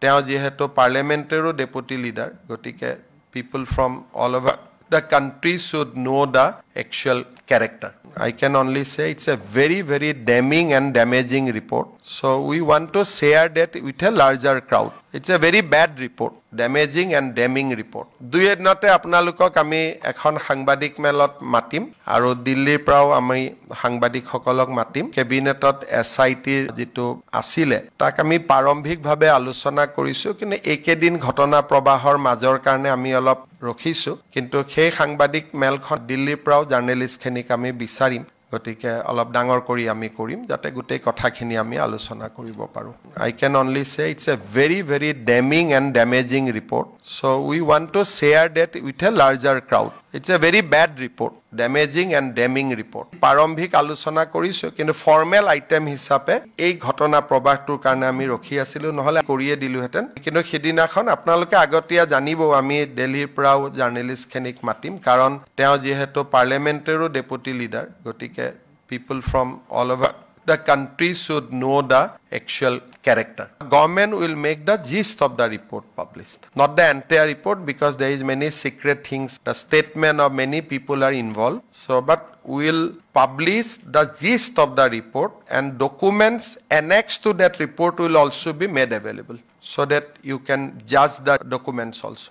তেওঁ যেহেতু পাৰ্লিয়ামেণ্টেৰো deputy leader গতিকে people from all over the country should know the actual character. I can only say it's a very, very damning and damaging report. So we want to share that with a larger crowd. It's a very bad report, damaging and damning report. দুই এদিনতে আপোনালোকক আমি এখন সাংবাদিক মেলত মাতিম আৰু দিল্লীৰ পৰাও আমি সাংবাদিকসকলক মাতিম কেবিনেটত এছআইটিৰ যেটো আছিলে তাক আমি প্ৰাৰম্ভিকভাৱে আলোচনা কৰিছো কিন্তু একেদিন ঘটনা প্ৰবাহৰ মাজৰ কাৰণে আমি অলপ ৰখিছো কিন্তু সেই সাংবাদিক মেলখন দিল্লীৰ পৰাও জাৰ্নেলিষ্টখিনিক আমি বিচাৰিম গতিকে অলপ ডাঙৰ কৰি আমি কৰিম যাতে গোটেই কথাখিনি আমি আলোচনা কৰিব পাৰো I can only say it's a very, very damning and damaging report. So we want to share that with a larger crowd. It's a very bad report, damaging and damning report. প্ৰাৰম্ভিক আলোচনা কৰিছো কিন্তু formal item হিচাপে এই ঘটনা প্ৰবাহটোৰ কাৰণে আমি ৰখি আছিলো নহলে কৰিয়ে দিলোহেতেন কিন্তু সেদিনাখন আপোনালোকে আগতীয়া জানিব আমি দিল্লীৰ পৰাও জাৰ্নেলিষ্টখিনিক মাতিম কাৰণ তেওঁ যেহেতু পাৰ্লিয়ামেণ্টেৰো ডেপুটি লিডাৰ গতিকে people from all over the country should know the actual character. Government will make the gist of the report published, not the entire report because there is many secret things. The statement of many people are involved. So, but we will publish the gist of the report and documents annexed to that report will also be made available so that you can judge the documents also.